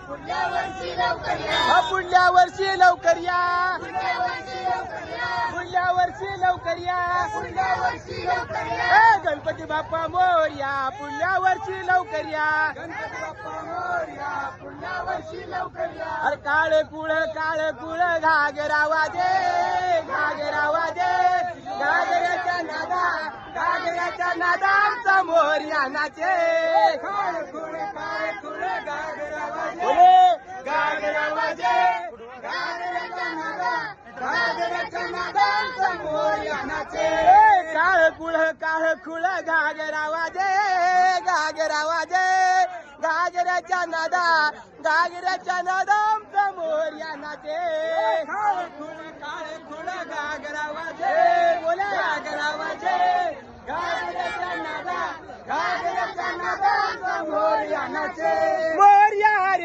पुढल्या वर्षी लवकर या, पुढल्या वर्षी लवकर या, पुढल्या वर्षी लवकर या, पुढल्या वर्षी लवकर या, पुढल्या वर्षी लवकर या, गणपती बाप्पा मोरया, पुढल्या वर्षी लवकर या, गणपती बाप्पा मोरया, पुढल्या वर्षी लवकर या. अरे काळ कुळ घागरा वाजे, घागरा वाजे, घागऱ्याच्या नादा आमचा मोरया नाचे. काळ कुळ घागरा वाजे, बोले घागरा वाजे, घागराच्या नादांचा मोरया नाचे. काळ कुळ घागरा वाजे, घागरा वाजे, घागऱ्याच्या नादा आमचा मोरया नाचे. काळ कुळ घागरा वाजे, बोले घागरा वाजे, घागराच्या नादांचा मोरया नाचे. मोरया